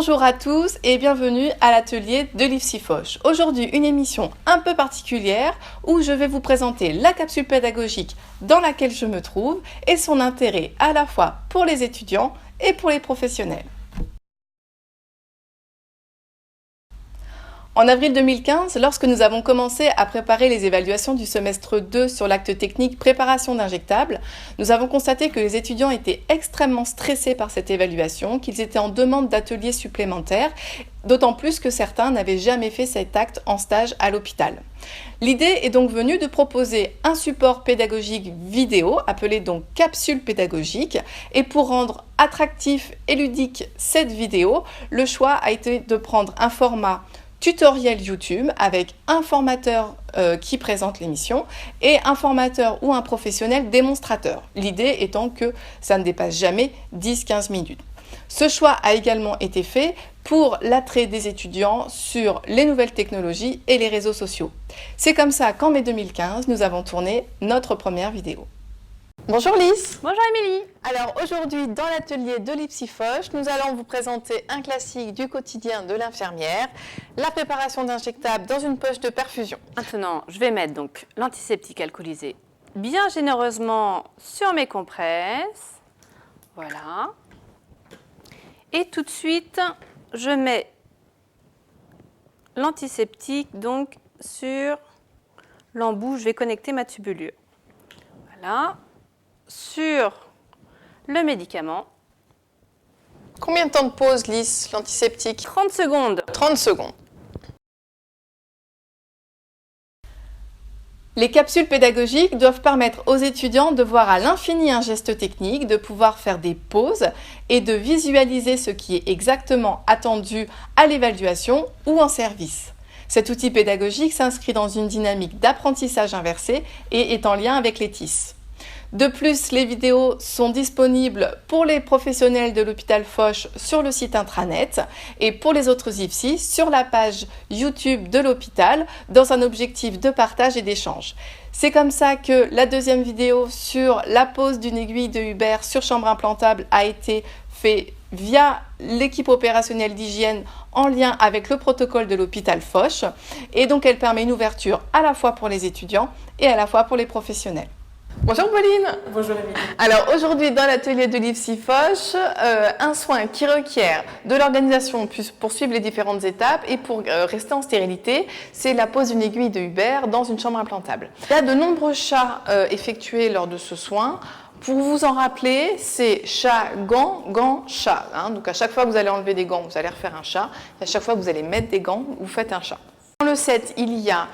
Bonjour à tous et bienvenue à l'atelier de l'IFSI Foch. Aujourd'hui, une émission un peu particulière où je vais vous présenter la capsule pédagogique dans laquelle je me trouve et son intérêt à la fois pour les étudiants et pour les professionnels. En avril 2015, lorsque nous avons commencé à préparer les évaluations du semestre 2 sur l'acte technique préparation d'injectables, nous avons constaté que les étudiants étaient extrêmement stressés par cette évaluation, qu'ils étaient en demande d'ateliers supplémentaires, d'autant plus que certains n'avaient jamais fait cet acte en stage à l'hôpital. L'idée est donc venue de proposer un support pédagogique vidéo, appelé donc capsule pédagogique, et pour rendre attractif et ludique cette vidéo, le choix a été de prendre un format tutoriel YouTube avec un formateur qui présente l'émission et un formateur ou un professionnel démonstrateur. L'idée étant que ça ne dépasse jamais 10-15 minutes. Ce choix a également été fait pour l'attrait des étudiants sur les nouvelles technologies et les réseaux sociaux. C'est comme ça qu'en mai 2015, nous avons tourné notre première vidéo. Bonjour Lys. Bonjour Émilie. Alors aujourd'hui, dans l'atelier de l'IFSI Foch, nous allons vous présenter un classique du quotidien de l'infirmière, la préparation d'injectables dans une poche de perfusion. Maintenant, je vais mettre donc l'antiseptique alcoolisé bien généreusement sur mes compresses. Voilà. Et tout de suite, je mets l'antiseptique donc sur l'embout. Je vais connecter ma tubulure. Voilà. Sur le médicament. Combien de temps de pause, Lys, l'antiseptique? 30 secondes. 30 secondes. Les capsules pédagogiques doivent permettre aux étudiants de voir à l'infini un geste technique, de pouvoir faire des pauses et de visualiser ce qui est exactement attendu à l'évaluation ou en service. Cet outil pédagogique s'inscrit dans une dynamique d'apprentissage inversé et est en lien avec les TIS. De plus, les vidéos sont disponibles pour les professionnels de l'hôpital Foch sur le site intranet et pour les autres IFSI sur la page YouTube de l'hôpital dans un objectif de partage et d'échange. C'est comme ça que la deuxième vidéo sur la pose d'une aiguille de Huber sur chambre implantable a été faite via l'équipe opérationnelle d'hygiène en lien avec le protocole de l'hôpital Foch et donc elle permet une ouverture à la fois pour les étudiants et à la fois pour les professionnels. Bonjour Pauline. Bonjour Émilie. Alors aujourd'hui dans l'atelier de l'IFSI Foch, un soin qui requiert de l'organisation pour suivre les différentes étapes et pour rester en stérilité, c'est la pose d'une aiguille de Huber dans une chambre implantable. Il y a de nombreux chats effectués lors de ce soin. Pour vous en rappeler, c'est chat, gant, gant, chat. Donc à chaque fois que vous allez enlever des gants, vous allez refaire un chat. Et à chaque fois que vous allez mettre des gants, vous faites un chat. Dans le set, il y a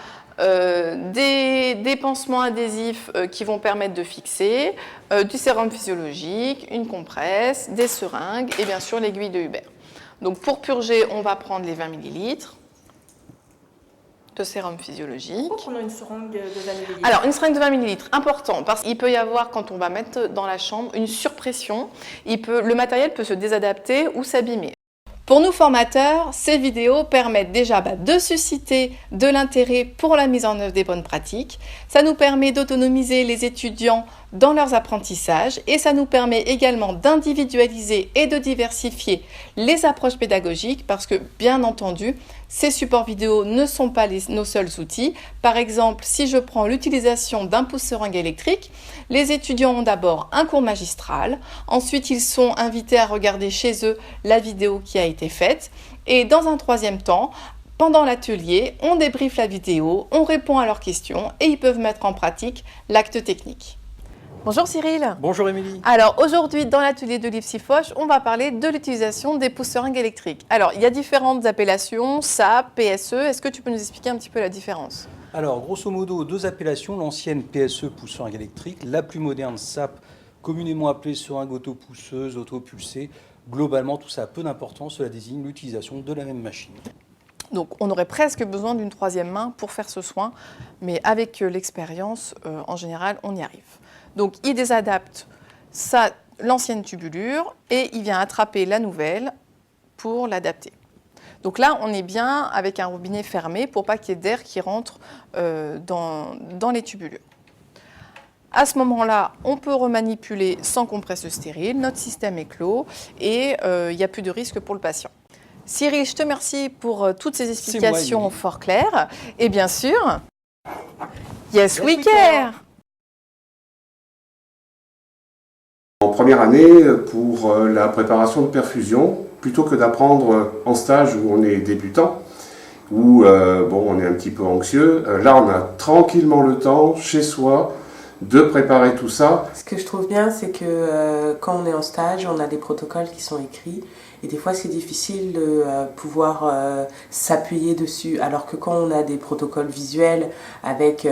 des pansements adhésifs qui vont permettre de fixer, du sérum physiologique, une compresse, des seringues et bien sûr l'aiguille de Huber. Donc pour purger, on va prendre les 20 ml de sérum physiologique. Pourquoi prenons une seringue de 20 ml? Alors une seringue de 20 ml, important, parce qu'il peut y avoir, quand on va mettre dans la chambre, une surpression. Le matériel peut se désadapter ou s'abîmer. Pour nous formateurs, ces vidéos permettent déjà de susciter de l'intérêt pour la mise en œuvre des bonnes pratiques. Ça nous permet d'autonomiser les étudiants dans leurs apprentissages et ça nous permet également d'individualiser et de diversifier les approches pédagogiques parce que, bien entendu, ces supports vidéo ne sont pas nos seuls outils. Par exemple, si je prends l'utilisation d'un pouce-seringue électrique, les étudiants ont d'abord un cours magistral, ensuite ils sont invités à regarder chez eux la vidéo qui a été faite et dans un troisième temps, pendant l'atelier, on débriefe la vidéo, on répond à leurs questions et ils peuvent mettre en pratique l'acte technique. Bonjour Cyril. Bonjour Émilie. Alors aujourd'hui, dans l'atelier de l'IFSI Foch, on va parler de l'utilisation des pouces-seringues électriques. Alors, il y a différentes appellations, SAP, PSE. Est-ce que tu peux nous expliquer un petit peu la différence? Alors, grosso modo, deux appellations. L'ancienne PSE, pousse-seringue électrique. La plus moderne, SAP, communément appelée seringue autopousseuse, autopulsée. Globalement, tout ça a peu d'importance. Cela désigne l'utilisation de la même machine. Donc, on aurait presque besoin d'une troisième main pour faire ce soin. Mais avec l'expérience, en général, on y arrive. Donc, il désadapte l'ancienne tubulure et il vient attraper la nouvelle pour l'adapter. Donc là, on est bien avec un robinet fermé pour pas qu'il y ait d'air qui rentre dans les tubulures. À ce moment-là, on peut remanipuler sans compresse stérile, notre système est clos et il n'y a plus de risque pour le patient. Cyril, je te remercie pour toutes ces moi, explications Émilie. fort claires. Et bien sûr, yes, Yes, we we care. En première année, pour la préparation de perfusion, plutôt que d'apprendre en stage où on est débutant, où on est un petit peu anxieux, là on a tranquillement le temps, chez soi, de préparer tout ça. Ce que je trouve bien, c'est que quand on est en stage, on a des protocoles qui sont écrits. Et des fois, c'est difficile de pouvoir s'appuyer dessus. Alors que quand on a des protocoles visuels avec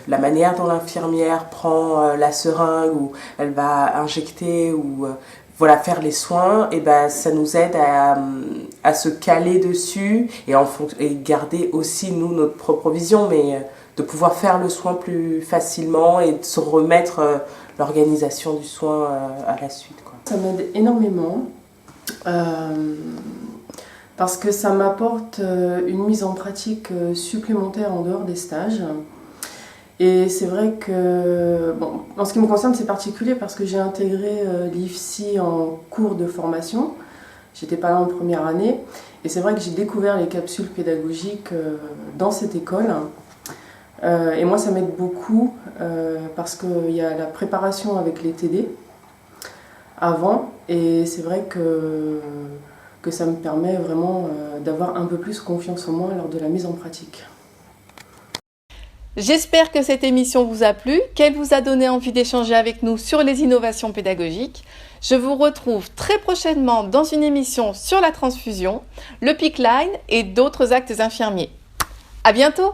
la manière dont l'infirmière prend la seringue, ou elle va injecter, ou voilà, faire les soins, et ben, ça nous aide à se caler dessus et garder aussi, nous, notre propre vision, mais de pouvoir faire le soin plus facilement et de se remettre l'organisation du soin à la suite, quoi. Ça m'aide énormément parce que ça m'apporte une mise en pratique supplémentaire en dehors des stages. Et c'est vrai que, bon, en ce qui me concerne, c'est particulier parce que j'ai intégré l'IFSI en cours de formation. J'étais pas là en première année. Et c'est vrai que j'ai découvert les capsules pédagogiques dans cette école. Et moi, ça m'aide beaucoup parce qu'il y a la préparation avec les TD avant. Et c'est vrai que ça me permet vraiment d'avoir un peu plus confiance en moi lors de la mise en pratique. J'espère que cette émission vous a plu, qu'elle vous a donné envie d'échanger avec nous sur les innovations pédagogiques. Je vous retrouve très prochainement dans une émission sur la transfusion, le PICC Line et d'autres actes infirmiers. À bientôt!